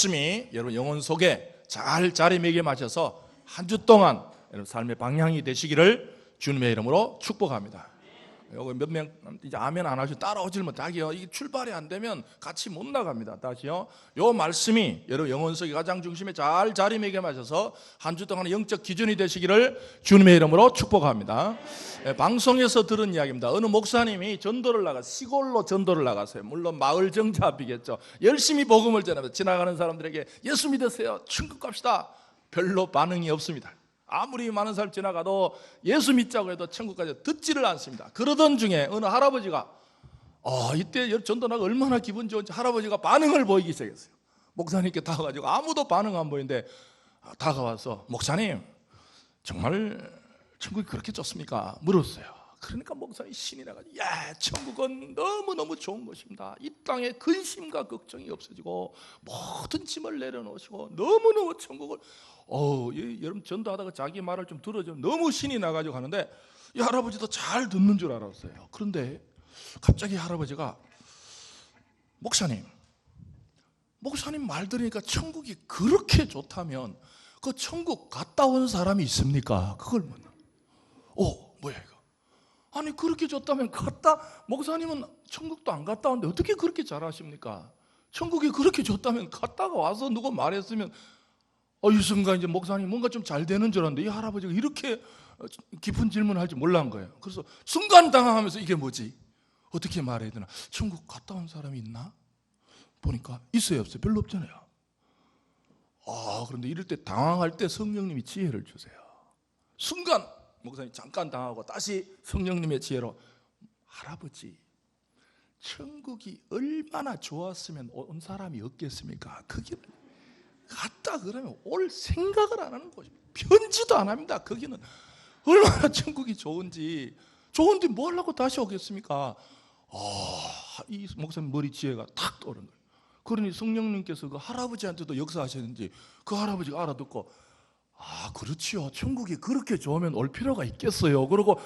말씀이 여러분 영혼 속에 잘 자리매김하셔서 한 주 동안 여러분 삶의 방향이 되시기를 주님의 이름으로 축복합니다. 여기 몇 명 이제 아멘 안 하시고 따라오질 못하게요. 이게 출발이 안 되면 같이 못 나갑니다. 다시요. 요 말씀이 여러분 영혼 속에 가장 중심에 잘 자리매김하셔서 한 주 동안의 영적 기준이 되시기를 주님의 이름으로 축복합니다. 방송에서 들은 이야기입니다. 어느 목사님이 전도를 시골로 전도를 나갔어요. 물론 마을 정잡이겠죠. 열심히 복음을 전하면서 지나가는 사람들에게 예수 믿으세요, 천국 갑시다. 별로 반응이 없습니다. 아무리 많은 사람 지나가도 예수 믿자고 해도 천국까지 듣지를 않습니다. 그러던 중에 어느 할아버지가 이때 전도 나가 얼마나 기분 좋은지 할아버지가 반응을 보이기 시작했어요. 목사님께 다가가지고 아무도 반응 안 보이는데 다가와서 목사님 정말 천국이 그렇게 좋습니까? 물었어요. 그러니까 목사님 신이 나가지고 천국은 너무너무 좋은 것입니다. 이 땅에 근심과 걱정이 없어지고 모든 짐을 내려놓으시고 너무너무 천국을 여러분 전도하다가 자기 말을 좀 들어주면 너무 신이 나가지고 하는데 이 할아버지도 잘 듣는 줄 알았어요. 그런데 갑자기 할아버지가 목사님 말 들으니까 천국이 그렇게 좋다면 그 천국 갔다 온 사람이 있습니까? 그걸 묻는. 뭐야 이거? 아니 그렇게 좋다면 목사님은 천국도 안 갔다 왔는데 어떻게 그렇게 잘하십니까? 천국이 그렇게 좋다면 갔다가 와서 누가 말했으면 이 순간 이제 목사님 뭔가 좀 잘 되는 줄 알았는데 이 할아버지가 이렇게 깊은 질문을 할지 몰란 거예요. 그래서 순간 당황하면서 이게 뭐지? 어떻게 말해야 되나? 천국 갔다 온 사람이 있나? 보니까 있어요 없어요? 별로 없잖아요. 그런데 이럴 때 당황할 때 성령님이 지혜를 주세요. 순간 목사님 잠깐 당하고 다시 성령님의 지혜로 할아버지 천국이 얼마나 좋았으면 온 사람이 없겠습니까? 거기는 갔다 그러면 올 생각을 안 하는 거죠. 편지도 안 합니다. 거기는 얼마나 천국이 좋은데 뭐 하려고 다시 오겠습니까? 이 목사님 머리 지혜가 탁 떠오른 거예요. 그러니 성령님께서 그 할아버지한테도 역사하셨는지 그 할아버지가 알아듣고 그렇지요. 천국이 그렇게 좋으면 올 필요가 있겠어요. 그러고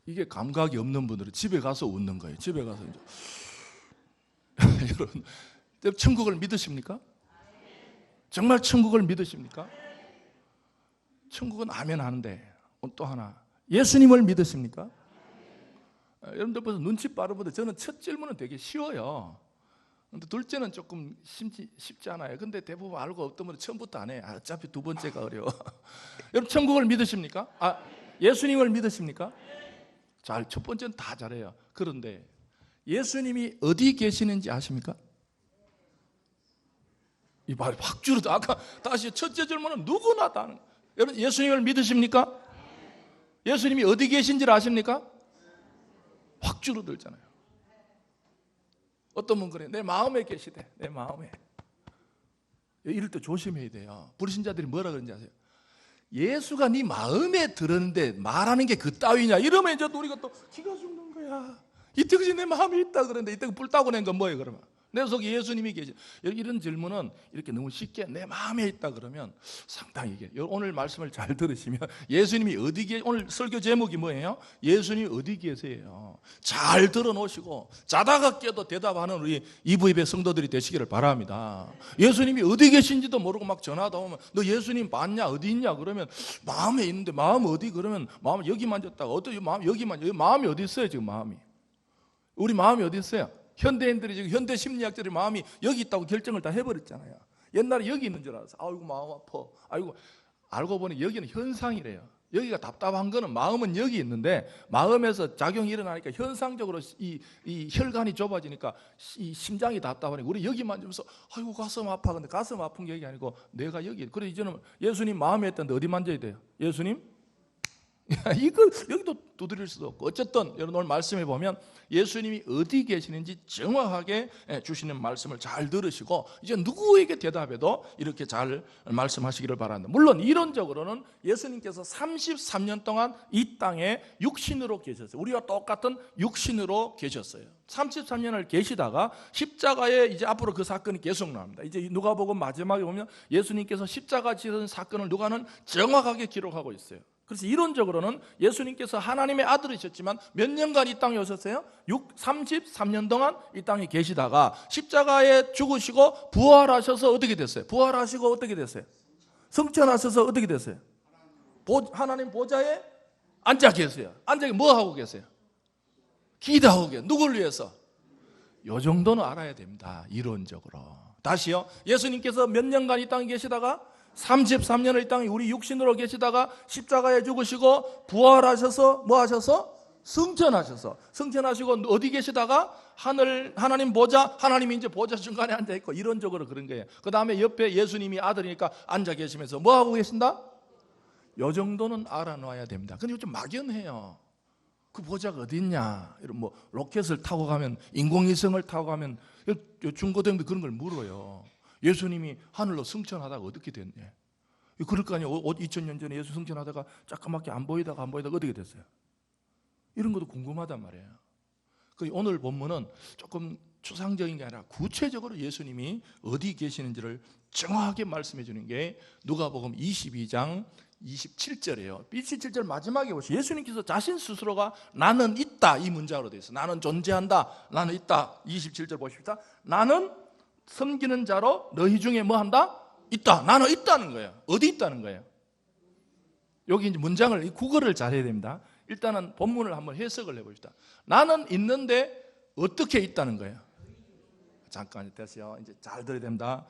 이게 감각이 없는 분들은 집에 가서 웃는 거예요. 집에 가서 이제 여러분 천국을 믿으십니까? 정말 천국을 믿으십니까? 천국은 아멘 하는데 또 하나 예수님을 믿으십니까? 여러분들 벌써 눈치 빠르보다 저는 첫 질문은 되게 쉬워요. 근데 둘째는 조금 쉽지 않아요. 근데 대부분 알고 어떤 분은 처음부터 안 해. 어차피 두 번째가 어려워. 여러분 천국을 믿으십니까? 예수님을 믿으십니까? 첫 번째는 다 잘해요. 그런데 예수님이 어디 계시는지 아십니까? 이 말이 확 줄어도 아까 다시 첫째 질문은 누구나 다 아는. 여러분 예수님을 믿으십니까? 예수님이 어디 계신지를 아십니까? 확 줄어들잖아요. 어떤 분 그래 내 마음에 계시대. 내 마음에. 이럴 때 조심해야 돼요. 불신자들이 뭐라 그러는지 아세요? 예수가 네 마음에 들었는데 말하는 게 그따위냐 이러면 이제 우리가 또 기가 죽는 거야. 이때까지 내 마음에 있다 그러는데 이때 불 따고 낸 건 뭐예요 그러면? 내 속에 예수님이 계시. 이런 질문은 이렇게 너무 쉽게 내 마음에 있다 그러면 상당히 이게 오늘 말씀을 잘 들으시면 예수님이 어디 계세요? 오늘 설교 제목이 뭐예요? 예수님이 어디 계세요? 잘 들어놓으시고 자다가 깨도 대답하는 우리 이브이브의 성도들이 되시기를 바랍니다. 예수님이 어디 계신지도 모르고 막 전화도 오면 너 예수님 봤냐? 어디 있냐? 그러면 마음에 있는데 마음 어디? 그러면 마음 여기 만졌다가 어떤 마음 여기만 여기 마음이 어디 있어요 지금 마음이? 우리 마음이 어디 있어요? 현대인들이 지금 현대 심리학자들이 마음이 여기 있다고 결정을 다 해버렸잖아요. 옛날에 여기 있는 줄 알았어. 아이고 마음 아파. 알고 보니 여기는 현상이래요. 여기가 답답한 거는 마음은 여기 있는데 마음에서 작용이 일어나니까 현상적으로 이 혈관이 좁아지니까 이 심장이 답답하니까 우리 여기 만지면서 아이고 가슴 아파. 근데 가슴 아픈 게 여기 아니고 내가 여기. 그래 이제는 예수님 마음에 있던데 어디 만져야 돼요? 예수님? 이걸 여기도 두드릴 수도 없고 어쨌든 여러분 오늘 말씀해 보면 예수님이 어디 계시는지 정확하게 주시는 말씀을 잘 들으시고 이제 누구에게 대답해도 이렇게 잘 말씀하시기를 바랍니다. 물론 이론적으로는 예수님께서 33년 동안 이 땅에 육신으로 계셨어요. 우리와 똑같은 육신으로 계셨어요. 33년을 계시다가 십자가에 이제 앞으로 그 사건이 계속 나옵니다. 이제 누가복음 마지막에 보면 예수님께서 십자가 지는 사건을 누가는 정확하게 기록하고 있어요. 그래서 이론적으로는 예수님께서 하나님의 아들이셨지만 몇 년간 이 땅에 오셨어요? 33년 동안 이 땅에 계시다가 십자가에 죽으시고 부활하셔서 어떻게 됐어요? 부활하시고 어떻게 됐어요? 승천하셔서 어떻게 됐어요? 하나님 보좌에 앉아 계세요. 앉아 뭐 하고 계세요? 기도하고 계세요. 누굴 위해서? 요 정도는 알아야 됩니다. 이론적으로. 다시요. 예수님께서 몇 년간 이 땅에 계시다가 33년을 이 땅에 우리 육신으로 계시다가 십자가에 죽으시고 부활하셔서 뭐 하셔서? 승천하시고 어디 계시다가 하나님 보좌, 하나님이 이제 보좌 중간에 앉아 있고 이론적으로 그런 거예요. 그 다음에 옆에 예수님이 아들이니까 앉아 계시면서 뭐 하고 계신다? 요 정도는 알아놔야 됩니다. 근데 좀 막연해요. 그 보좌가 어디 있냐? 이런 뭐 로켓을 타고 가면, 인공위성을 타고 가면, 중고등도 그런 걸 물어요. 예수님이 하늘로 승천하다가 어떻게 됐냐? 그럴 거 아니에요. 2000년 전에 예수 승천하다가 조그맣게 안 보이다가 어떻게 됐어요? 이런 것도 궁금하단 말이에요. 오늘 본문은 조금 추상적인 게 아니라 구체적으로 예수님이 어디 계시는지를 정확하게 말씀해 주는 게 누가복음 22장 27절이에요. 27절 마지막에 보시죠. 예수님께서 자신 스스로가 나는 있다 이 문장으로 되어 있어요. 나는 존재한다. 나는 있다. 27절 보십시다. 나는 섬기는 자로 너희 중에 뭐 한다? 있다. 나는 있다는 거예요. 어디 있다는 거예요? 여기 이제 문장을, 이 국어를 잘해야 됩니다. 일단은 본문을 한번 해석을 해봅시다. 나는 있는데 어떻게 있다는 거예요? 잠깐 됐어요. 이제 잘 들어야 됩니다.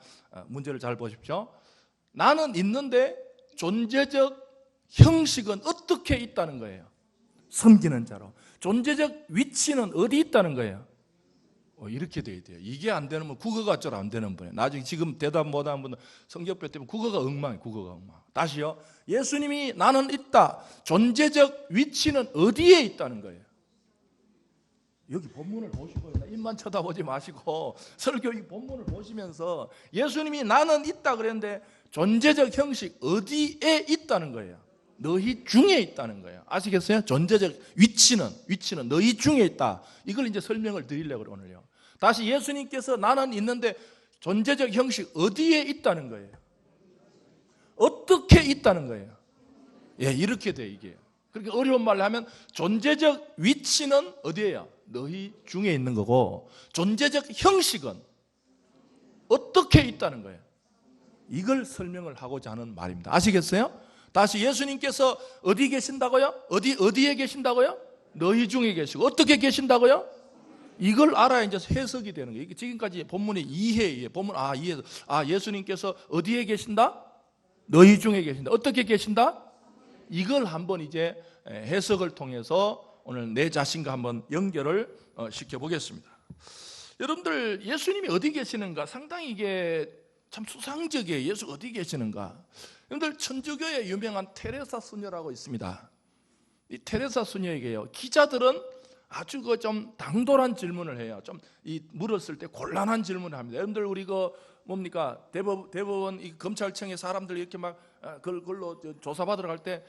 문제를 잘 보십시오. 나는 있는데 존재적 형식은 어떻게 있다는 거예요? 섬기는 자로. 존재적 위치는 어디 있다는 거예요? 이렇게 돼야 돼요. 이게 안 되면 국어가 잘 안 되는 분이에요. 나중에 지금 대답 못하는 분은 성경표 때문에 국어가 엉망이에요. 국어가 엉망. 다시요. 예수님이 나는 있다. 존재적 위치는 어디에 있다는 거예요? 여기 본문을 보시고 입만 쳐다보지 마시고 설교 이 본문을 보시면서 예수님이 나는 있다 그랬는데 존재적 형식 어디에 있다는 거예요? 너희 중에 있다는 거예요. 아시겠어요? 존재적 위치는 너희 중에 있다. 이걸 이제 설명을 드리려고 오늘요. 다시 예수님께서 나는 있는데 존재적 형식 어디에 있다는 거예요? 어떻게 있다는 거예요? 예, 이렇게 돼 이게. 그렇게 어려운 말로 하면 존재적 위치는 어디예요? 너희 중에 있는 거고 존재적 형식은 어떻게 있다는 거예요? 이걸 설명을 하고자 하는 말입니다. 아시겠어요? 다시 예수님께서 어디 계신다고요? 어디에 계신다고요? 너희 중에 계시고 어떻게 계신다고요? 이걸 알아야 이제 해석이 되는 거예요. 지금까지 본문의 이해예요. 이해. 예수님께서 어디에 계신다? 너희 중에 계신다. 어떻게 계신다? 이걸 한번 이제 해석을 통해서 오늘 내 자신과 한번 연결을 시켜보겠습니다. 여러분들 예수님이 어디 계시는가? 상당히 이게 참 수상적이에요. 예수 어디 계시는가? 여러분들 천주교에 유명한 테레사 수녀라고 있습니다. 이 테레사 수녀에게요. 기자들은 아주 좀 당돌한 질문을 해요. 좀 물었을 때 곤란한 질문을 합니다. 여러분들 우리 뭡니까? 대법원 이 검찰청의 사람들 이렇게 막 그걸로 조사받으러 갈 때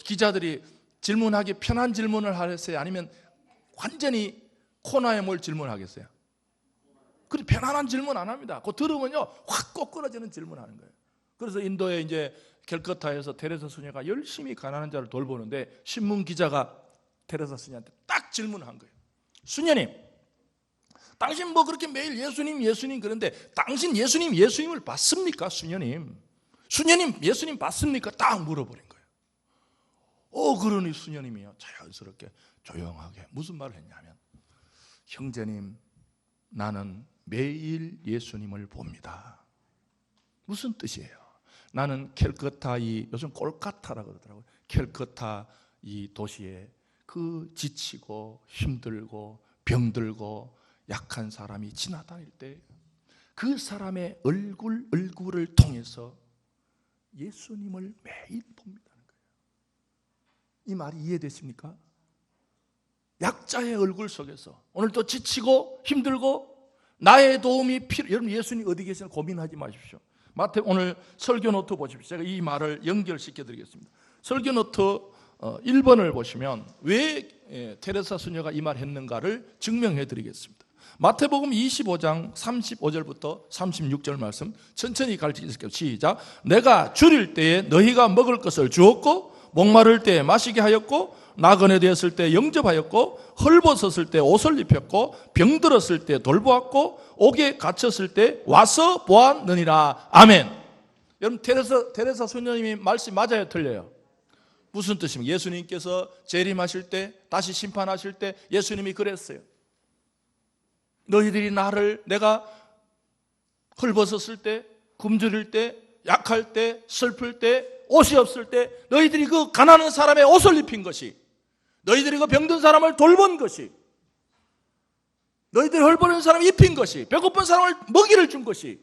기자들이 질문하기 편한 질문을 하겠어요? 아니면 완전히 코너에 뭘 질문하겠어요? 그래 편안한 질문 안 합니다. 그거 들으면요 확 꼬꾸라지는 질문하는 거예요. 그래서 인도에 이제 캘커타에서 테레사 수녀가 열심히 가난한 자를 돌보는데 신문 기자가 테레사 수녀한테 딱 질문한 거예요. 수녀님, 당신 뭐 그렇게 매일 예수님 그런데 당신 예수님을 봤습니까? 수녀님 예수님 봤습니까? 딱 물어버린 거예요. 그러니 수녀님이요 자연스럽게 조용하게 무슨 말을 했냐면 형제님 나는 매일 예수님을 봅니다. 무슨 뜻이에요? 나는 캘커타 요즘 콜카타라고 그러더라고요. 캘커타 이 도시에 그 지치고 힘들고 병들고 약한 사람이 지나다닐 때 그 사람의 얼굴을 통해서 예수님을 매일 봅니다는 거예요. 이 말이 이해되십니까? 약자의 얼굴 속에서 오늘도 지치고 힘들고 나의 도움이 여러분 예수님 어디 계시나 고민하지 마십시오. 오늘 설교 노트 보십시오. 제가 이 말을 연결시켜 드리겠습니다. 설교 노트 1번을 보시면 왜 테레사 수녀가 이 말 했는가를 증명해 드리겠습니다. 마태복음 25장 35절부터 36절 말씀 천천히 가르치겠습니다. 시작. 내가 줄일 때에 너희가 먹을 것을 주었고 목마를 때에 마시게 하였고 나그네 되었을 때 영접하였고 헐벗었을 때 옷을 입혔고 병들었을 때 돌보았고 옥에 갇혔을 때 와서 보았느니라. 아멘. 여러분 테레사 수녀님이 말씀 맞아요, 틀려요? 무슨 뜻입니까? 예수님께서 재림하실 때, 다시 심판하실 때 예수님이 그랬어요. 너희들이 나를, 내가 헐벗었을 때, 굶주릴 때, 약할 때, 슬플 때, 옷이 없을 때 너희들이 그 가난한 사람의 옷을 입힌 것이, 너희들이 그 병든 사람을 돌본 것이, 너희들이 헐벗은 사람을 입힌 것이, 배고픈 사람을 먹이를 준 것이,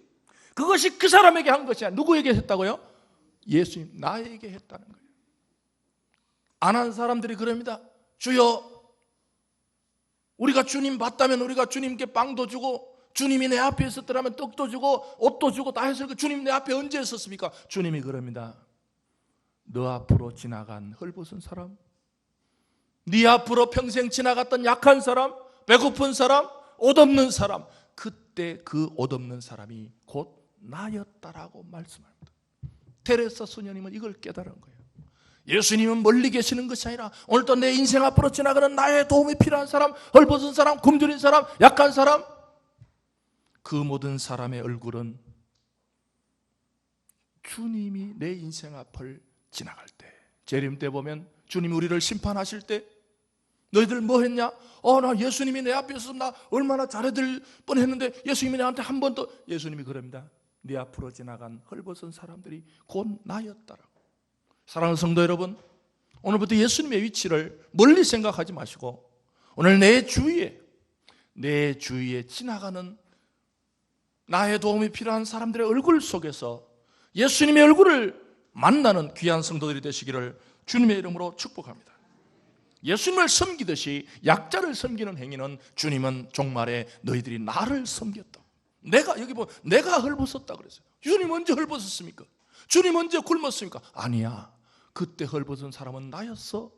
그것이 그 사람에게 한 것이야. 누구에게 했다고요? 예수님, 나에게 했다는 거예요. 안 한 사람들이 그럽니다. 주여, 우리가 주님 봤다면 우리가 주님께 빵도 주고, 주님이 내 앞에 있었더라면 떡도 주고 옷도 주고 다 했을 거. 주님 내 앞에 언제 있었습니까? 주님이 그럽니다. 너 앞으로 지나간 헐벗은 사람, 네 앞으로 평생 지나갔던 약한 사람, 배고픈 사람, 옷 없는 사람, 그때 그 옷 없는 사람이 곧 나였다라고 말씀합니다. 테레사 수녀님은 이걸 깨달은 거예요. 예수님은 멀리 계시는 것이 아니라 오늘도 내 인생 앞으로 지나가는 나의 도움이 필요한 사람, 헐벗은 사람, 굶주린 사람, 약한 사람, 그 모든 사람의 얼굴은 주님이 내 인생 앞을 지나갈 때, 재림 때 보면 주님이 우리를 심판하실 때 너희들 뭐 했냐? 나 예수님이 내 앞에 있어서 나 얼마나 잘해드릴 뻔했는데 예수님이 나한테 한 번 더, 예수님이 그럽니다. 네 앞으로 지나간 헐벗은 사람들이 곧 나였다라고. 사랑하는 성도 여러분, 오늘부터 예수님의 위치를 멀리 생각하지 마시고 오늘 내 주위에 지나가는 나의 도움이 필요한 사람들의 얼굴 속에서 예수님의 얼굴을 만나는 귀한 성도들이 되시기를 주님의 이름으로 축복합니다. 예수님을 섬기듯이 약자를 섬기는 행위는 주님은 종말에 너희들이 나를 섬겼다. 내가 헐벗었다 그랬어요. 주님 언제 헐벗었습니까? 주님 언제 굶었습니까? 아니야. 그때 헐벗은 사람은 나였어.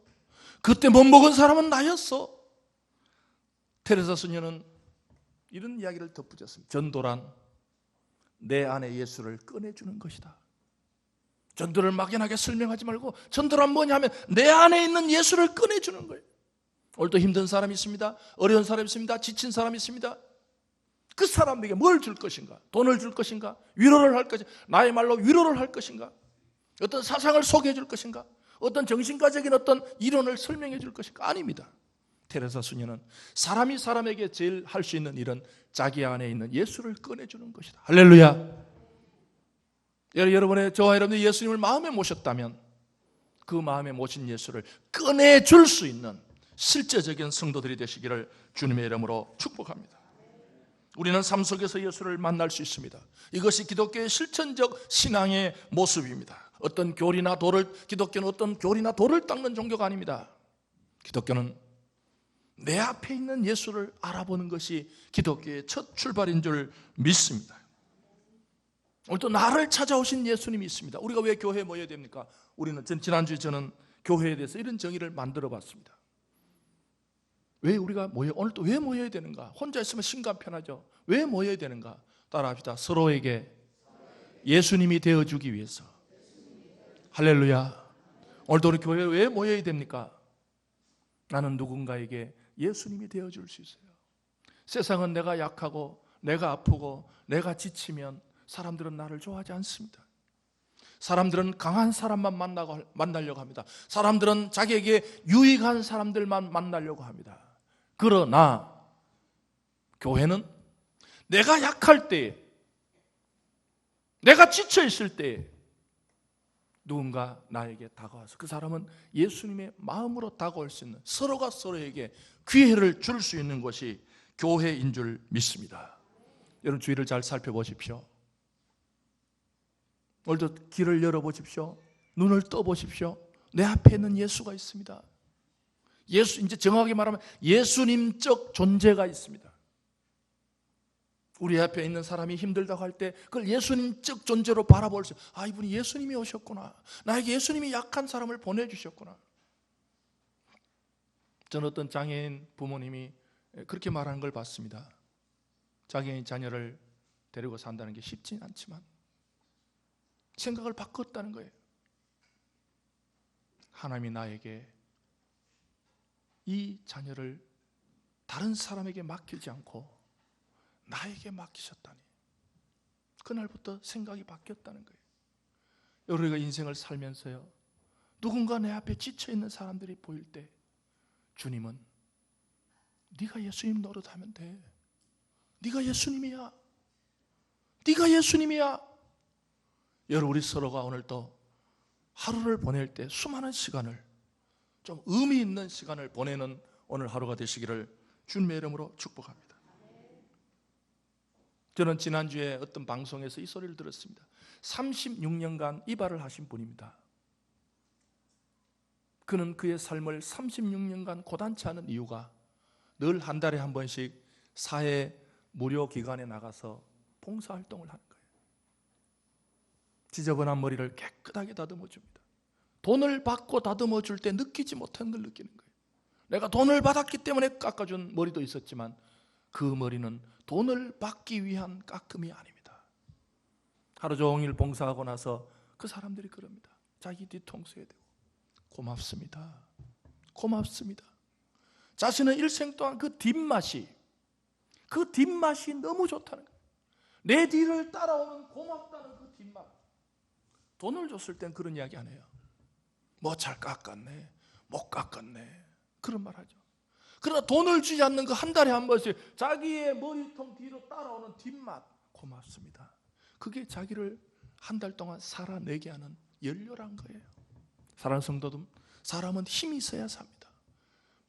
그때 못 먹은 사람은 나였어. 테레사 수녀는 이런 이야기를 덧붙였습니다. 전도란 내 안에 예수를 꺼내주는 것이다. 전도를 막연하게 설명하지 말고 전도란 뭐냐 하면 내 안에 있는 예수를 꺼내주는 거예요. 오늘도 힘든 사람이 있습니다. 어려운 사람이 있습니다. 지친 사람이 있습니다. 그 사람에게 뭘 줄 것인가? 돈을 줄 것인가? 위로를 할 것인가? 나의 말로 위로를 할 것인가? 어떤 사상을 소개해 줄 것인가? 어떤 정신과적인 어떤 이론을 설명해 줄 것인가? 아닙니다. 테레사 수녀는 사람이 사람에게 제일 할 수 있는 일은 자기 안에 있는 예수를 꺼내주는 것이다. 할렐루야. 저와 여러분이 예수님을 마음에 모셨다면 그 마음에 모신 예수를 꺼내줄 수 있는 실제적인 성도들이 되시기를 주님의 이름으로 축복합니다. 우리는 삶 속에서 예수를 만날 수 있습니다. 이것이 기독교의 실천적 신앙의 모습입니다. 기독교는 어떤 교리나 도를 닦는 종교가 아닙니다. 기독교는 내 앞에 있는 예수를 알아보는 것이 기독교의 첫 출발인 줄 믿습니다. 오늘도 나를 찾아오신 예수님이 있습니다. 우리가 왜 교회에 모여야 됩니까? 지난주에 저는 교회에 대해서 이런 정의를 만들어 봤습니다. 오늘도 왜 모여야 되는가? 혼자 있으면 심간 편하죠. 왜 모여야 되는가? 따라합시다. 서로에게 예수님이 되어주기 위해서. 할렐루야. 오늘도 우리 교회에 왜 모여야 됩니까? 나는 누군가에게 예수님이 되어줄 수 있어요. 세상은 내가 약하고 내가 아프고 내가 지치면 사람들은 나를 좋아하지 않습니다. 사람들은 강한 사람만 만나려고 합니다. 사람들은 자기에게 유익한 사람들만 만나려고 합니다. 그러나 교회는 내가 약할 때, 내가 지쳐 있을 때 누군가 나에게 다가와서 그 사람은 예수님의 마음으로 다가올 수 있는, 서로가 서로에게 기회를 줄 수 있는 것이 교회인 줄 믿습니다. 여러분 주위를 잘 살펴보십시오. 오늘도 길을 열어보십시오. 눈을 떠보십시오. 내 앞에 있는 예수가 있습니다. 이제 정확하게 말하면 예수님적 존재가 있습니다. 우리 앞에 있는 사람이 힘들다고 할 때 그걸 예수님적 존재로 바라볼 수, 이분이 예수님이 오셨구나. 나에게 예수님이 약한 사람을 보내주셨구나. 저는 어떤 장애인 부모님이 그렇게 말하는 걸 봤습니다. 자기의 자녀를 데리고 산다는 게 쉽지는 않지만 생각을 바꿨다는 거예요. 하나님이 나에게 이 자녀를 다른 사람에게 맡기지 않고 나에게 맡기셨다니, 그날부터 생각이 바뀌었다는 거예요. 우리가 인생을 살면서요, 누군가 내 앞에 지쳐있는 사람들이 보일 때 주님은 네가 예수님 노릇하면 돼. 네가 예수님이야. 네가 예수님이야. 여러분, 우리 서로가 오늘 또 하루를 보낼 때 수많은 시간을, 좀 의미 있는 시간을 보내는 오늘 하루가 되시기를 주님의 이름으로 축복합니다. 저는 지난주에 어떤 방송에서 이 소리를 들었습니다. 36년간 이발을 하신 분입니다. 그는 그의 삶을 36년간 고단치 않은 이유가 늘 한 달에 한 번씩 사회 무료 기관에 나가서 봉사활동을 하는 거예요. 지저분한 머리를 깨끗하게 다듬어 줍니다. 돈을 받고 다듬어 줄 때 느끼지 못한 걸 느끼는 거예요. 내가 돈을 받았기 때문에 깎아준 머리도 있었지만 그 머리는 돈을 받기 위한 깎음이 아닙니다. 하루 종일 봉사하고 나서 그 사람들이 그럽니다. 자기 뒤통수에 대고 고맙습니다. 고맙습니다. 자신은 일생 동안 그 뒷맛이 너무 좋다는 거예요. 내 뒤를 따라오는 고맙다는 그 뒷맛. 돈을 줬을 땐 그런 이야기 안 해요. 뭐 잘 깎았네, 못 깎았네, 그런 말 하죠. 그러나 돈을 주지 않는 그 한 달에 한 번씩 자기의 머리통 뒤로 따라오는 뒷맛, 고맙습니다. 그게 자기를 한 달 동안 살아내게 하는 연료란 거예요. 사랑하는 성도들, 사람은 힘이 있어야 삽니다.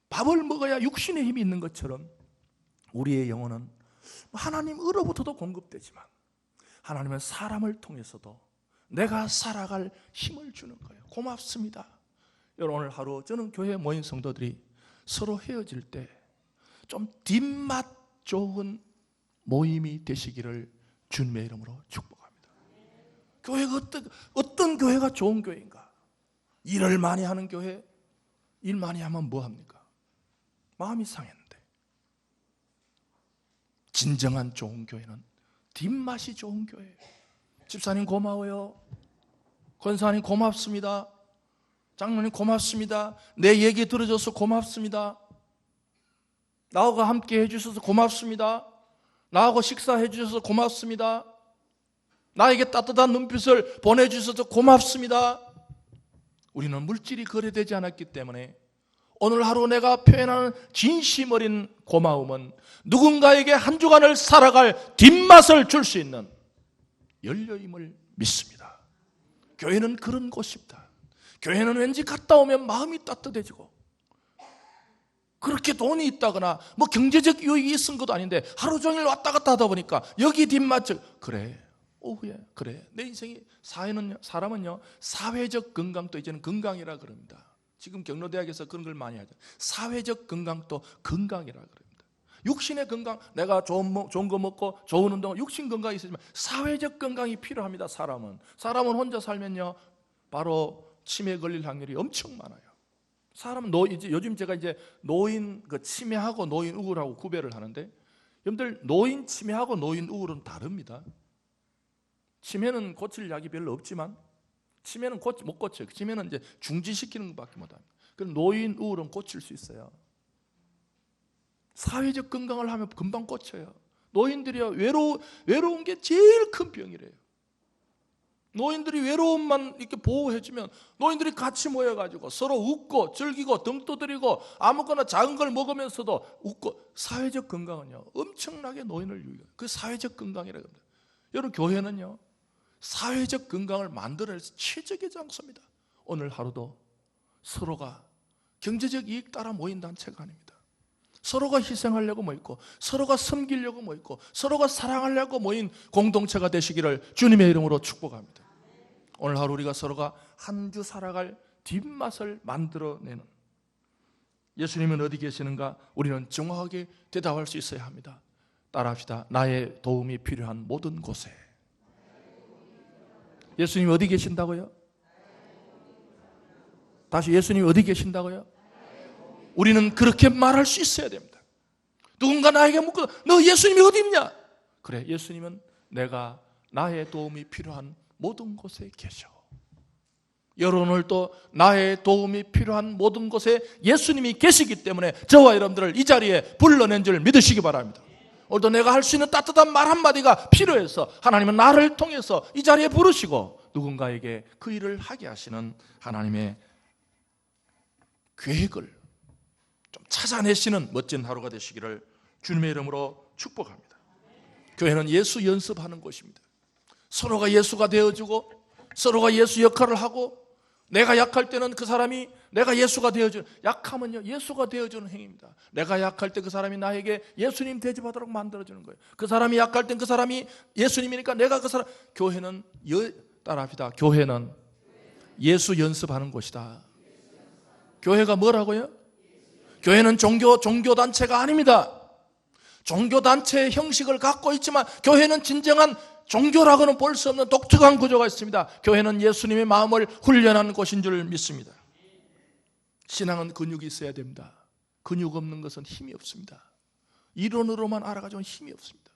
밥을 먹어야 육신의 힘이 있는 것처럼 우리의 영혼은 하나님으로부터도 공급되지만 하나님은 사람을 통해서도 내가 살아갈 힘을 주는 거예요. 고맙습니다. 여러분, 오늘 하루 저는 교회에 모인 성도들이 서로 헤어질 때 좀 뒷맛 좋은 모임이 되시기를 주님의 이름으로 축복합니다. 교회가 어떤 교회가 좋은 교회인가? 일을 많이 하는 교회, 일 많이 하면 뭐 합니까? 마음이 상했는데, 진정한 좋은 교회는 뒷맛이 좋은 교회예요. 집사님 고마워요. 권사님 고맙습니다. 장로님 고맙습니다. 내 얘기 들어줘서 고맙습니다. 나하고 함께 해주셔서 고맙습니다. 나하고 식사해 주셔서 고맙습니다. 나에게 따뜻한 눈빛을 보내주셔서 고맙습니다. 우리는 물질이 거래되지 않았기 때문에 오늘 하루 내가 표현하는 진심 어린 고마움은 누군가에게 한 주간을 살아갈 뒷맛을 줄 수 있는 연료임을 믿습니다. 교회는 그런 곳입니다. 교회는 왠지 갔다 오면 마음이 따뜻해지고, 그렇게 돈이 있다거나 뭐 경제적 유익이 있은 것도 아닌데 하루 종일 왔다 갔다 하다 보니까 여기 뒷맛을, 그래 오후에 그래, 내 인생이 사람은요 사회적 건강도 이제는 건강이라 그럽니다. 지금 경로대학에서 그런 걸 많이 하죠. 사회적 건강도 건강이라 그럽니다. 육신의 건강, 내가 좋은 거 먹고 좋은 운동, 육신 건강이 있으지만 사회적 건강이 필요합니다. 사람은 혼자 살면요 바로 치매 걸릴 확률이 엄청 많아요. 사람은 요즘 제가 이제 노인 치매하고 노인 우울하고 구별을 하는데, 여러분들 노인 치매하고 노인 우울은 다릅니다. 치매는 고칠 약이 별로 없지만 치매는 못 고쳐요. 치매는 이제 중지시키는 것밖에 못합니다. 그럼 노인 우울은 고칠 수 있어요. 사회적 건강을 하면 금방 고쳐요. 노인들이요 외로운 게 제일 큰 병이래요. 노인들이 외로움만 이렇게 보호해주면 노인들이 같이 모여가지고 서로 웃고 즐기고 등 두드리고 아무거나 작은 걸 먹으면서도 웃고, 사회적 건강은요 엄청나게 노인을 유익해요. 그 사회적 건강이라고 합니다. 여러분, 교회는요 사회적 건강을 만들어낼 최적의 장소입니다. 오늘 하루도 서로가 경제적 이익 따라 모인 단체가 아닙니다. 서로가 희생하려고 모이고, 서로가 섬기려고 모이고, 서로가 사랑하려고 모인 공동체가 되시기를 주님의 이름으로 축복합니다. 오늘 하루 우리가 서로가 한 주 살아갈 뒷맛을 만들어내는, 예수님은 어디 계시는가? 우리는 정확하게 대답할 수 있어야 합니다. 따라합시다. 나의 도움이 필요한 모든 곳에. 예수님 어디 계신다고요? 다시, 예수님 어디 계신다고요? 우리는 그렇게 말할 수 있어야 됩니다. 누군가 나에게 묻고, 너 예수님이 어디 있냐? 그래, 예수님은 내가 나의 도움이 필요한 모든 곳에 계셔. 여러분들도 나의 도움이 필요한 모든 곳에 예수님이 계시기 때문에 저와 여러분들을 이 자리에 불러낸 줄 믿으시기 바랍니다. 오늘도 내가 할 수 있는 따뜻한 말 한마디가 필요해서 하나님은 나를 통해서 이 자리에 부르시고 누군가에게 그 일을 하게 하시는 하나님의 계획을 좀 찾아내시는 멋진 하루가 되시기를 주님의 이름으로 축복합니다. 교회는 예수 연습하는 곳입니다. 서로가 예수가 되어주고 서로가 예수 역할을 하고 내가 약할 때는 그 사람이 내가 예수가 되어주는, 약하면요 예수가 되어주는 행위입니다. 내가 약할 때 그 사람이 나에게 예수님 대접하도록 만들어주는 거예요. 그 사람이 약할 땐 그 사람이 예수님이니까 내가 그 사람, 교회는 따라합시다. 교회는 예수 연습하는 곳이다. 교회가 뭐라고요? 교회는 종교단체가 아닙니다. 종교단체의 형식을 갖고 있지만 교회는 진정한 종교라고는 볼 수 없는 독특한 구조가 있습니다. 교회는 예수님의 마음을 훈련하는 곳인 줄 믿습니다. 신앙은 근육이 있어야 됩니다. 근육 없는 것은 힘이 없습니다. 이론으로만 알아가지고는 힘이 없습니다.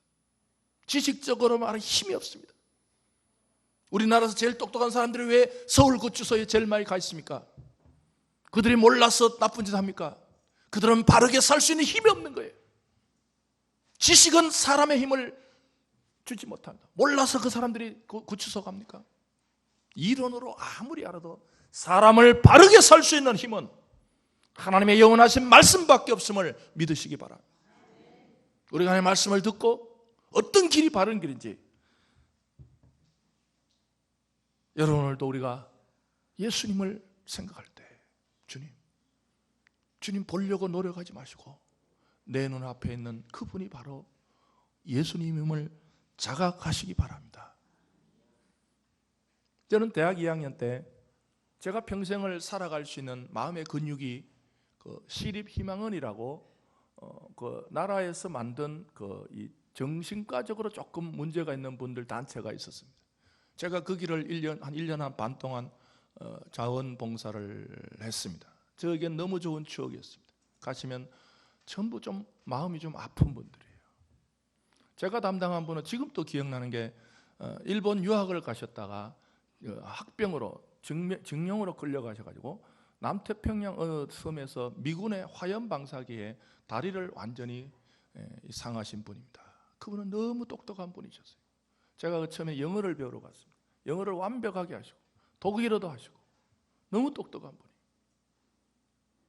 지식적으로만 알아 힘이 없습니다. 우리나라에서 제일 똑똑한 사람들이 왜 서울구치소에 제일 많이 가 있습니까? 그들이 몰라서 나쁜 짓 합니까? 그들은 바르게 살 수 있는 힘이 없는 거예요. 지식은 사람의 힘을 주지 못합니다. 몰라서 그 사람들이 구치소 갑니까? 이론으로 아무리 알아도 사람을 바르게 살 수 있는 힘은 하나님의 영원하신 말씀밖에 없음을 믿으시기 바랍니다. 우리가 하나님의 말씀을 듣고 어떤 길이 바른 길인지, 여러분 오늘도 우리가 예수님을 생각할 때 주님 보려고 노력하지 마시고 내 눈앞에 있는 그분이 바로 예수님임을 자각하시기 바랍니다. 저는 대학 2학년 때 제가 평생을 살아갈 수 있는 마음의 근육이 그 시립희망원이라고 그 나라에서 만든 이 정신과적으로 조금 문제가 있는 분들 단체가 있었습니다. 제가 그 길을 한 1년 반 동안 자원봉사를 했습니다. 저에겐 너무 좋은 추억이었습니다. 가시면 전부 좀 마음이 좀 아픈 분들이에요. 제가 담당한 분은 지금도 기억나는 게 일본 유학을 가셨다가 학병으로 징용으로 끌려가셔가지고 남태평양 어느 섬에서 미군의 화염 방사기에 다리를 완전히 상하신 분입니다. 그분은 너무 똑똑한 분이셨어요. 제가 그 처음에 영어를 배우러 갔습니다. 영어를 완벽하게 하시고 독일어도 하시고 너무 똑똑한 분이.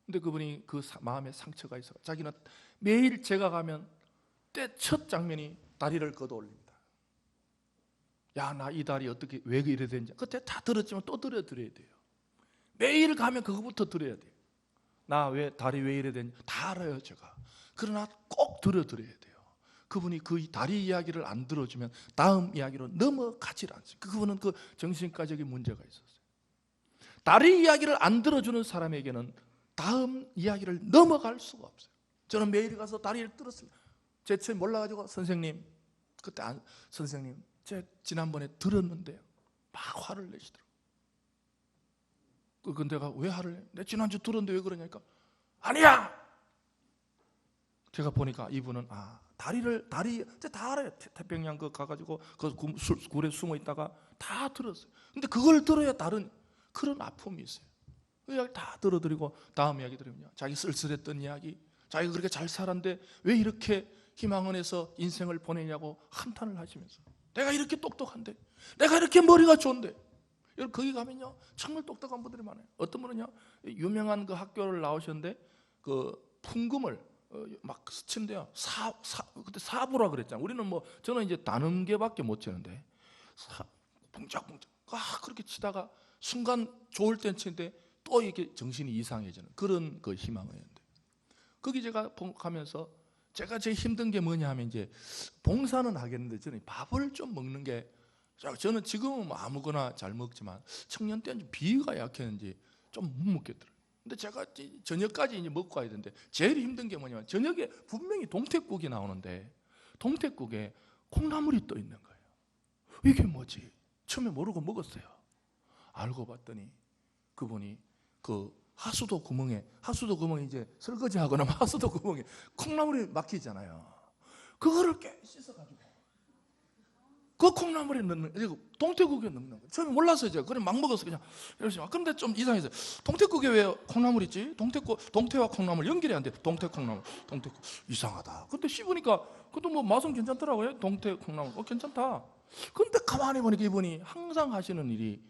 근데 그분이 그 마음에 상처가 있어 자기는 매일 제가 가면 때 첫 장면이 다리를 걷어올립니다. 야, 나 이 다리 어떻게 왜 이래 되는지 그때 다 들었지만 또 들어드려야 돼요. 매일 가면 그거부터 들어야 돼요. 나 왜 다리 왜 이래 되는지 다 알아요 제가. 그러나 꼭 들어드려야 돼요. 그분이 그 다리 이야기를 안 들어주면 다음 이야기로 넘어가질 않습니다. 그분은 그 정신과적인 문제가 있었어요. 다리 이야기를 안 들어주는 사람에게는 다음 이야기를 넘어갈 수가 없어요. 저는 매일 가서 다리를 들었습니다. 제 처음 몰라가지고 선생님 그때 선생님 제가 지난번에 들었는데요 막 화를 내시더라고요. 그건 내가 왜 화를 내? 내 지난주 들었는데 왜 그러냐니까 아니야! 제가 보니까 이분은 다리 다 알아요. 태평양 가가지고 그 굴에 숨어 있다가 다 들었어요. 근데 그걸 들어야 다른 그런 아픔이 있어요. 그 이야기 다 들어드리고 다음 이야기 들으면요 자기 쓸쓸했던 이야기, 자기가 그렇게 잘 살았는데 왜 이렇게 희망원에서 인생을 보내냐고 한탄을 하시면서 내가 이렇게 똑똑한데 내가 이렇게 머리가 좋은데 여러분 거기 가면요 정말 똑똑한 분들이 많아요. 어떤 분은요 유명한 그 학교를 나오셨는데 그 풍금을 막 스친데요 그때 사부라 그랬잖아요. 우리는 뭐 저는 이제 단음계밖에 못 치는데 붕짝붕짝 그렇게 치다가 순간 좋을 땐 치는데 또 이렇게 정신이 이상해지는 그런 그 희망이었는데 거기 제가 가면서 제가 제일 힘든 게 뭐냐 하면 이제 봉사는 하겠는데 저는 밥을 좀 먹는 게 저는 지금은 아무거나 잘 먹지만 청년 때는 비위가 약했는지 좀 못 먹겠더라고요. 근데 제가 저녁까지 이제 먹고 가야 되는데 제일 힘든 게 뭐냐면 저녁에 분명히 동태국이 나오는데 동태국에 콩나물이 떠 있는 거예요. 이게 뭐지? 처음에 모르고 먹었어요. 알고 봤더니 그분이 그 하수도 구멍에 이제 설거지하거나 하수도 구멍에 콩나물이 막히잖아요. 그거를 깨 씻어가지고 그 콩나물에 넣는, 동태국에 넣는 거예요. 처음에 몰랐어요. 제가 그냥 막 먹어서 그냥 열심히. 그런데 좀 이상해서 동태국에 왜 콩나물 있지? 동태와 콩나물 연결이 안 돼. 동태 콩나물, 동태국 이상하다. 근데 씹으니까 그것도 뭐 맛은 괜찮더라고요. 동태 콩나물, 괜찮다. 근데 가만히 보니까 이분이 항상 하시는 일이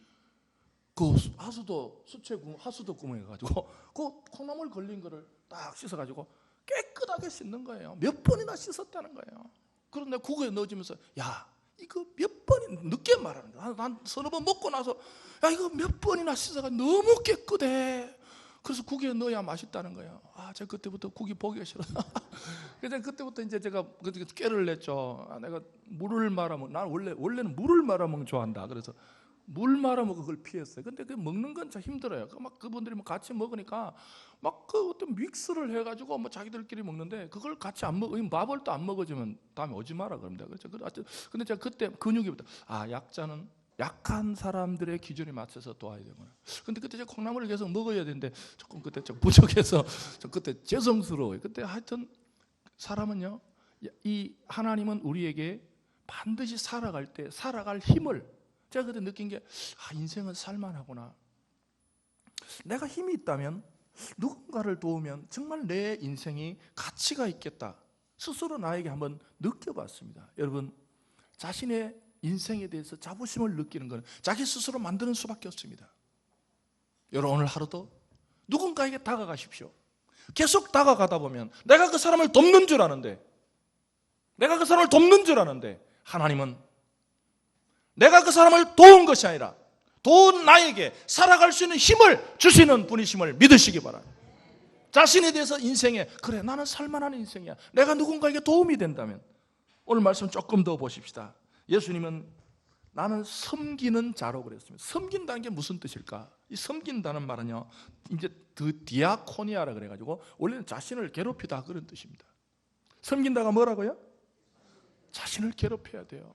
그 하수도 구멍에 가지고 그 콩나물 걸린 거를 딱 씻어가지고 깨끗하게 씻는 거예요. 몇 번이나 씻었다는 거예요. 그런데 국에 넣어주면서 야, 이거 몇 번이 늦게 말하는 거야. 난 서너 번 먹고 나서 야, 이거 몇 번이나 씻어가 너무 깨끗해. 그래서 국에 넣어야 맛있다는 거예요. 제가 그때부터 국이 보기가 싫어. 그래서 그때부터 이제 제가 깨를 냈죠. 내가 물을 말아먹. 난 원래는 물을 말아먹는 좋아한다. 그래서 물 말아먹은 걸 피했어요. 근데 그 먹는 건 참 힘들어요. 막 그분들이 같이 먹으니까 막 그 어떤 믹스를 해가지고 뭐 자기들끼리 먹는데 그걸 같이 안 먹어. 밥을 또 안 먹어주면 다음에 오지 마라 그럽니다. 그렇죠. 근데 제가 그때 근육이부터 약자는 약한 사람들의 기준에 맞춰서 도와야 되구나. 근데 그때 제가 콩나물을 계속 먹어야 되는데 조금 그때 좀 부족해서 그때 죄송스러워요. 그때 하여튼 사람은요, 이 하나님은 우리에게 반드시 살아갈 때 살아갈 힘을, 제가 그때 느낀 게 인생은 살만하구나. 내가 힘이 있다면 누군가를 도우면 정말 내 인생이 가치가 있겠다. 스스로 나에게 한번 느껴봤습니다. 여러분, 자신의 인생에 대해서 자부심을 느끼는 것은 자기 스스로 만드는 수밖에 없습니다. 여러분, 오늘 하루도 누군가에게 다가가십시오. 계속 다가가다 보면 내가 그 사람을 돕는 줄 아는데 하나님은 내가 그 사람을 도운 것이 아니라 도운 나에게 살아갈 수 있는 힘을 주시는 분이심을 믿으시기 바랍니다. 자신에 대해서 인생에 그래, 나는 살만한 인생이야. 내가 누군가에게 도움이 된다면. 오늘 말씀 조금 더 보십시다. 예수님은 나는 섬기는 자로 그랬습니다. 섬긴다는 게 무슨 뜻일까? 이 섬긴다는 말은요, 이제 디아코니아라 그래가지고 원래는 자신을 괴롭히다 그런 뜻입니다. 섬긴다가 뭐라고요? 자신을 괴롭혀야 돼요.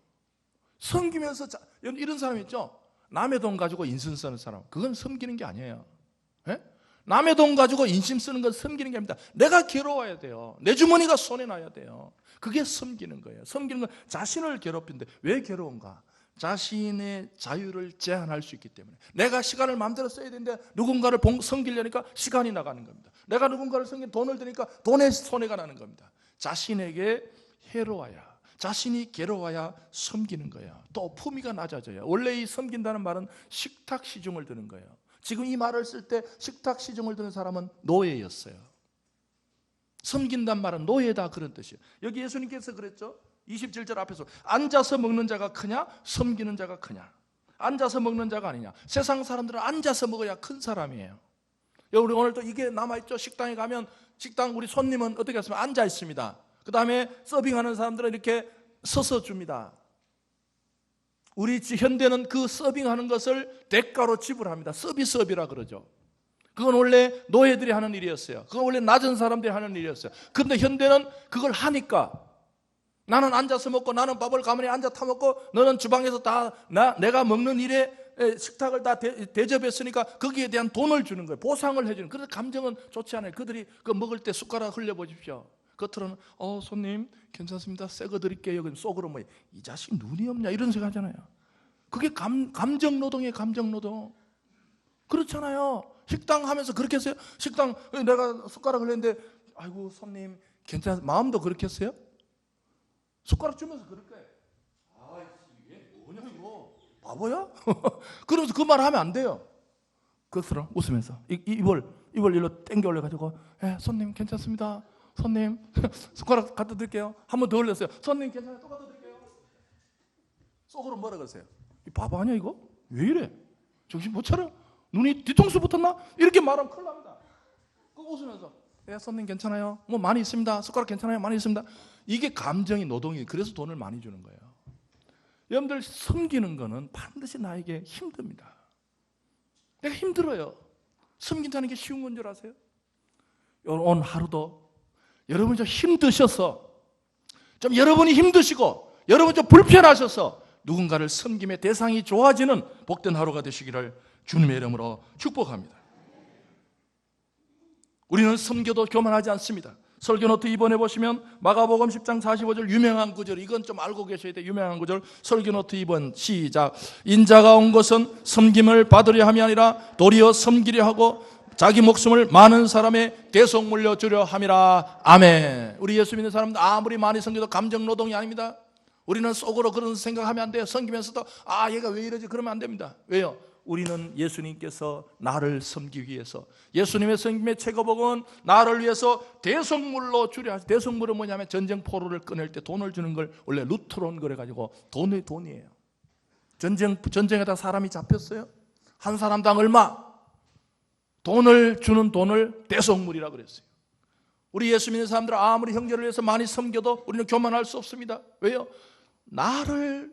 섬기면서 이런 사람 있죠? 남의 돈 가지고 인심 쓰는 사람, 그건 섬기는 게 아니에요. 예? 남의 돈 가지고 인심 쓰는 건 섬기는 게 아닙니다. 내가 괴로워야 돼요. 내 주머니가 손에 나야 돼요. 그게 섬기는 거예요. 섬기는 건 자신을 괴롭힌데 왜 괴로운가? 자신의 자유를 제한할 수 있기 때문에. 내가 시간을 마음대로 써야 되는데 누군가를 섬기려니까 시간이 나가는 겁니다. 내가 누군가를 섬기면 돈을 드니까 돈의 손해가 나는 겁니다. 자신에게 해로워야, 자신이 괴로워야 섬기는 거예요. 또 품위가 낮아져요. 원래 이 섬긴다는 말은 식탁 시중을 드는 거예요. 지금 이 말을 쓸 때 식탁 시중을 드는 사람은 노예였어요. 섬긴단 말은 노예다 그런 뜻이에요. 여기 예수님께서 그랬죠. 27절 앞에서 앉아서 먹는 자가 크냐 섬기는 자가 크냐. 앉아서 먹는 자가 아니냐. 세상 사람들은 앉아서 먹어야 큰 사람이에요. 우리 오늘 또 이게 남아있죠. 식당에 가면 식당 우리 손님은 어떻게 했으면 앉아 있습니다. 그 다음에 서빙하는 사람들은 이렇게 서서 줍니다. 우리 현대는 그 서빙하는 것을 대가로 지불합니다. 서비스업이라 그러죠. 그건 원래 노예들이 하는 일이었어요. 그건 원래 낮은 사람들이 하는 일이었어요. 그런데 현대는 그걸 하니까 나는 앉아서 먹고 나는 밥을 가만히 앉아 타먹고 너는 주방에서 다 내가 먹는 일에 식탁을 다 대접했으니까 거기에 대한 돈을 주는 거예요. 보상을 해주는. 그래서 감정은 좋지 않아요. 그들이 그 먹을 때 숟가락 흘려보십시오. 겉으로는 손님 괜찮습니다. 새 거 드릴게요. 그럼 속으로 뭐 이 자식 눈이 없냐 이런 생각 하잖아요. 그게 감정노동이에요. 감정노동. 그렇잖아요. 식당 하면서 그렇게 했어요? 식당 내가 숟가락 흘렸는데 아이고 손님 괜찮아요. 마음도 그렇게 했어요? 숟가락 주면서 그럴 거예요. 이게 뭐냐 이거 바보야? 그러면서 그 말 하면 안 돼요. 겉으로 웃으면서 입을 일로 땡겨 올려가지고 손님 괜찮습니다. 손님 숟가락 갖다 드릴게요. 한 번 더 올렸어요. 손님 괜찮아요. 또 갖다 드릴게요. 속으로 뭐라 그러세요? 이 바보 아니야 이거? 왜 이래? 정신 못 차려? 눈이 뒤통수 붙었나? 이렇게 말하면 큰일 납니다. 그 웃으면서 손님 괜찮아요? 뭐 많이 있습니다. 숟가락 괜찮아요? 많이 있습니다. 이게 감정이 노동이. 그래서 돈을 많이 주는 거예요. 여러분들 섬기는 거는 반드시 나에게 힘듭니다. 내가 힘들어요. 섬긴다는 게 쉬운 건 줄 아세요? 오늘 하루도 여러분이 좀 힘드셔서 좀 여러분이 힘드시고 여러분 좀 불편하셔서 누군가를 섬김의 대상이 좋아지는 복된 하루가 되시기를 주님의 이름으로 축복합니다. 우리는 섬겨도 교만하지 않습니다. 설교노트 2번에 보시면 마가복음 10장 45절 유명한 구절, 이건 좀 알고 계셔야 돼요. 유명한 구절, 설교노트 2번 시작. 인자가 온 것은 섬김을 받으려 함이 아니라 도리어 섬기려 하고 자기 목숨을 많은 사람의 대속 물려주려 함이라. 아멘. 우리 예수 믿는 사람들 아무리 많이 섬겨도 감정노동이 아닙니다. 우리는 속으로 그런 생각하면 안 돼요. 섬기면서도 얘가 왜 이러지 그러면 안 됩니다. 왜요? 우리는 예수님께서 나를 섬기기 위해서, 예수님의 섬김의 최고복은 나를 위해서 대속물로 주려 하시. 대속물은 뭐냐면 전쟁 포로를 꺼낼 때 돈을 주는 걸 원래 루트론 그래가지고 돈이에요. 전쟁에다 사람이 잡혔어요. 한 사람당 얼마? 돈을 주는 돈을 대속물이라 그랬어요. 우리 예수 믿는 사람들은 아무리 형제를 위해서 많이 섬겨도 우리는 교만할 수 없습니다. 왜요? 나를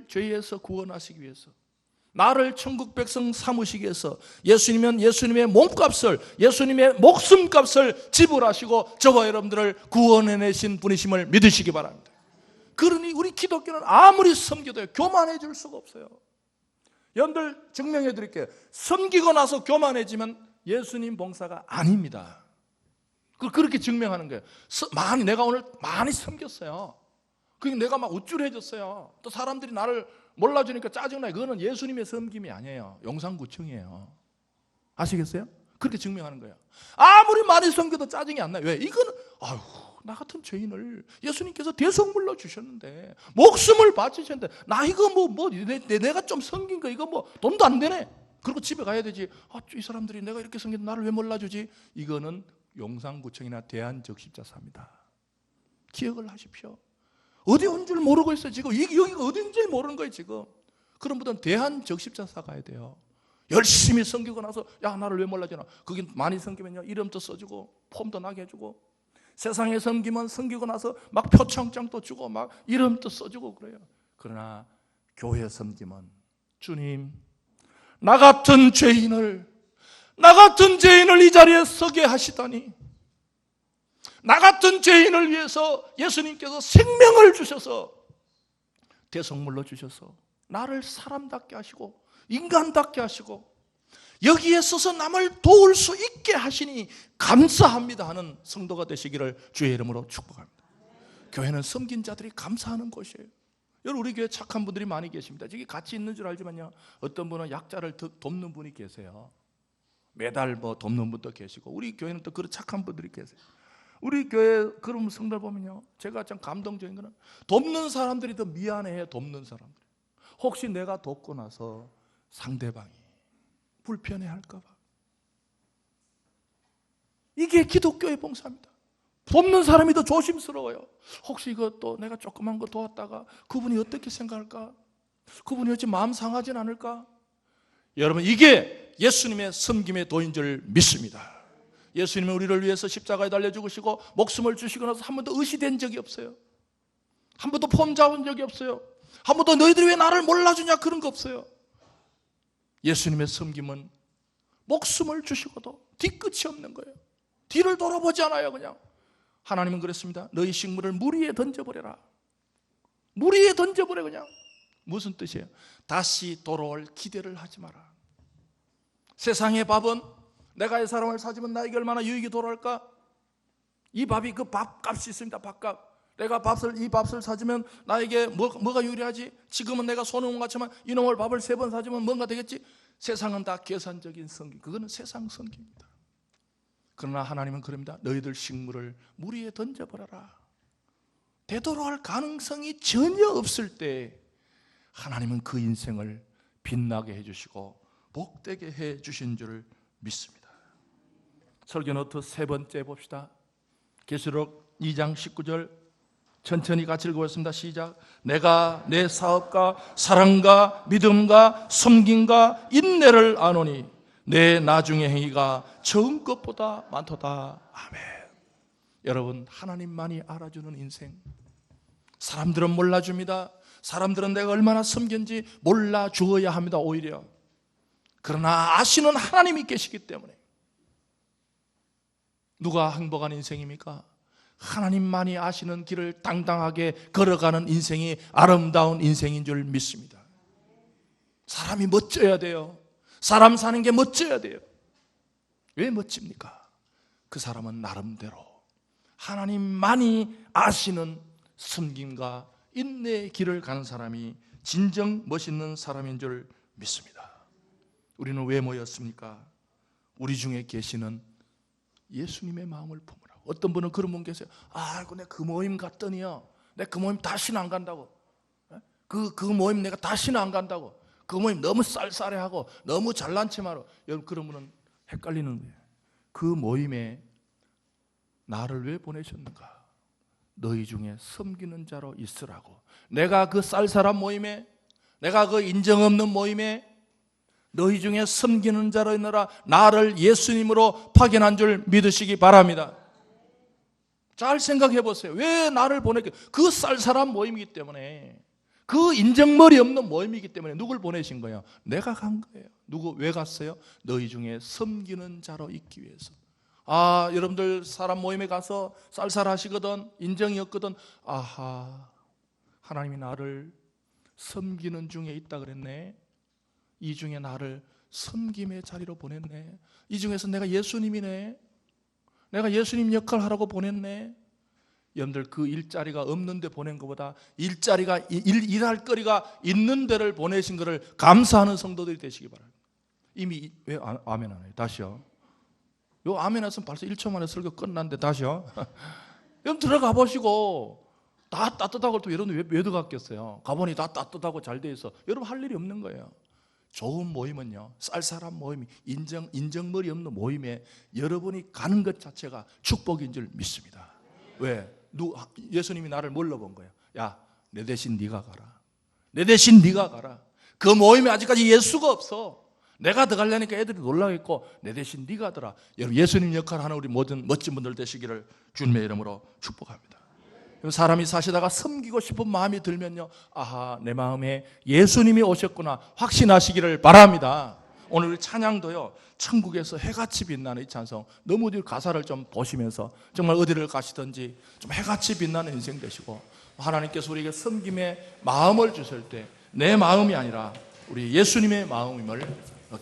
죄에서 구원하시기 위해서, 나를 천국 백성 삼으시기 위해서 예수님은 예수님의 몸값을, 예수님의 목숨값을 지불하시고 저와 여러분들을 구원해내신 분이심을 믿으시기 바랍니다. 그러니 우리 기독교는 아무리 섬겨도 교만해질 수가 없어요. 여러분들 증명해 드릴게요. 섬기고 나서 교만해지면 예수님 봉사가 아닙니다. 그렇게 증명하는 거예요. 내가 오늘 많이 섬겼어요. 그게 내가 막 우쭐해졌어요. 또 사람들이 나를 몰라주니까 짜증나요. 그거는 예수님의 섬김이 아니에요. 용산구청이에요. 아시겠어요? 그렇게 증명하는 거예요. 아무리 많이 섬겨도 짜증이 안 나요. 왜? 이거는 나 같은 죄인을 예수님께서 대속물로 주셨는데, 목숨을 바치셨는데, 나 이거 내가 좀 섬긴 거 이거 돈도 안 되네. 그리고 집에 가야 되지. 이 사람들이 내가 이렇게 섬겼는데 나를 왜 몰라주지? 이거는 용산구청이나 대한적십자사입니다. 기억을 하십시오. 어디 온 줄 모르고 있어요. 지금 여기가 어딘지 모르는 거예요. 지금. 그런 분들은 대한적십자사 가야 돼요. 열심히 섬기고 나서 나를 왜 몰라주나. 거기 많이 섬기면요 이름도 써주고 폼도 나게 해주고, 세상에 섬기면 섬기고 나서 막 표창장도 주고 막 이름도 써주고 그래요. 그러나 교회 섬기면 주님, 나 같은 죄인을 이 자리에 서게 하시다니, 나 같은 죄인을 위해서 예수님께서 생명을 주셔서 대속물로 주셔서 나를 사람답게 하시고 인간답게 하시고 여기에 서서 남을 도울 수 있게 하시니 감사합니다 하는 성도가 되시기를 주의 이름으로 축복합니다. 교회는 섬긴 자들이 감사하는 곳이에요. 여러분, 우리 교회 착한 분들이 많이 계십니다. 저기 같이 있는 줄 알지만요, 어떤 분은 약자를 돕는 분이 계세요. 매달 돕는 분도 계시고, 우리 교회는 또 그런 착한 분들이 계세요. 우리 교회 그런 성도들 보면요, 제가 참 감동적인 거는 돕는 사람들이 더 미안해요. 돕는 사람들. 혹시 내가 돕고 나서 상대방이 불편해할까 봐. 이게 기독교의 봉사입니다. 돕는 사람이 더 조심스러워요. 혹시 이것도 내가 조그만 거 도왔다가 그분이 어떻게 생각할까? 그분이 어찌 마음 상하진 않을까? 여러분, 이게 예수님의 섬김의 도인 줄 믿습니다. 예수님은 우리를 위해서 십자가에 달려 죽으시고 목숨을 주시고 나서 한 번도 의시된 적이 없어요. 한 번도 폼 잡은 적이 없어요. 한 번도 너희들이 왜 나를 몰라주냐 그런 거 없어요. 예수님의 섬김은 목숨을 주시고도 뒤끝이 없는 거예요. 뒤를 돌아보지 않아요. 그냥 하나님은 그랬습니다. 너희 식물을 물 위에 던져버려라. 물 위에 던져버려. 그냥 무슨 뜻이에요? 다시 돌아올 기대를 하지 마라. 세상의 밥은 내가 이 사람을 사주면 나에게 얼마나 유익이 돌아올까? 이 밥이 그 밥값이 있습니다. 밥값. 내가 이 밥을 사주면 나에게 뭐가 유리하지? 지금은 내가 손해온 같지만 이놈을 밥을 3번 사주면 뭔가 되겠지? 세상은 다 계산적인 성김. 그거는 세상 성김입니다. 그러나 하나님은 그럽니다. 너희들 식물을 물 위에 던져버려라. 되돌아올 가능성이 전혀 없을 때 하나님은 그 인생을 빛나게 해주시고 복되게 해주신 줄 믿습니다. 설교노트 3번째 봅시다. 계시록 2장 19절 천천히 같이 읽어보겠습니다. 시작. 내가 내 사업과 사랑과 믿음과 섬김과 인내를 아노니 내 나중의 행위가 처음 것보다 많도다. 아멘. 여러분, 하나님만이 알아주는 인생. 사람들은 몰라줍니다. 사람들은 내가 얼마나 섬겼는지 몰라주어야 합니다. 오히려. 그러나 아시는 하나님이 계시기 때문에. 누가 행복한 인생입니까? 하나님만이 아시는 길을 당당하게 걸어가는 인생이 아름다운 인생인 줄 믿습니다. 사람이 멋져야 돼요. 사람 사는 게 멋져야 돼요. 왜 멋집니까? 그 사람은 나름대로 하나님만이 아시는 섬김과 인내의 길을 가는 사람이 진정 멋있는 사람인 줄 믿습니다. 우리는 왜 모였습니까? 우리 중에 계시는 예수님의 마음을 품으라고. 어떤 분은 그런 분 계세요. 아이고, 내가 그 모임 갔더니요, 내가 그 모임 다시는 안 간다고. 그 모임 내가 다시는 안 간다고. 그 모임 너무 쌀쌀해하고 너무 잘난 체마로. 여러분, 그런 분은 헷갈리는 거예요. 그 모임에 나를 왜 보내셨는가? 너희 중에 섬기는 자로 있으라고. 내가 그 쌀쌀한 모임에, 내가 그 인정 없는 모임에 너희 중에 섬기는 자로 있느라 나를 예수님으로 파견한 줄 믿으시기 바랍니다. 잘 생각해 보세요. 왜 나를 보냈게? 그 쌀쌀한 모임이기 때문에, 그 인정머리 없는 모임이기 때문에 누굴 보내신 거예요? 내가 간 거예요. 왜 갔어요? 너희 중에 섬기는 자로 있기 위해서. 여러분들 사람 모임에 가서 쌀쌀하시거든, 인정이 없거든. 아하, 하나님이 나를 섬기는 중에 있다 그랬네. 이 중에 나를 섬김의 자리로 보냈네. 이 중에서 내가 예수님이네. 내가 예수님 역할 하라고 보냈네. 여러분들, 그 일자리가 없는데 보낸 것보다 일자리가, 일할 거리가 있는 데를 보내신 것을 감사하는 성도들이 되시기 바랍니다. 이미 왜 아멘 안 해요? 다시요. 요 아멘 했으면 벌써 1초 만에 설교 끝났는데 다시요. 여러분, 들어가 보시고 다 따뜻하고, 또 여러분 왜 들어갔겠어요? 가보니 다 따뜻하고 잘 돼 있어. 여러분, 할 일이 없는 거예요. 좋은 모임은요, 쌀쌀한 모임, 인정머리 없는 모임에 여러분이 가는 것 자체가 축복인 줄 믿습니다. 왜? 예수님이 나를 뭘로 본 거예요? 야, 내 대신 네가 가라. 내 대신 네가 가라. 그 모임에 아직까지 예수가 없어. 내가 들어가려니까 애들이 놀라겠고, 내 대신 네가 들어라. 여러분, 예수님 역할을 하는 우리 모든 멋진 분들 되시기를 주님의 이름으로 축복합니다. 사람이 사시다가 섬기고 싶은 마음이 들면요, 아하, 내 마음에 예수님이 오셨구나 확신하시기를 바랍니다. 오늘 우리 찬양도요, 천국에서 해같이 빛나는 이 찬송, 너무 가사를 좀 보시면서 정말 어디를 가시든지 좀 해같이 빛나는 인생 되시고, 하나님께서 우리에게 섬김의 마음을 주실 때 내 마음이 아니라 우리 예수님의 마음임을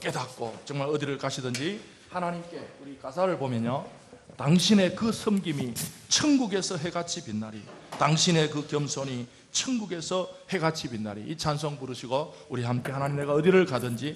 깨닫고, 정말 어디를 가시든지 하나님께, 우리 가사를 보면요, 당신의 그 섬김이 천국에서 해같이 빛나리, 당신의 그 겸손이 천국에서 해같이 빛나리. 이 찬송 부르시고 우리 함께, 하나님, 내가 어디를 가든지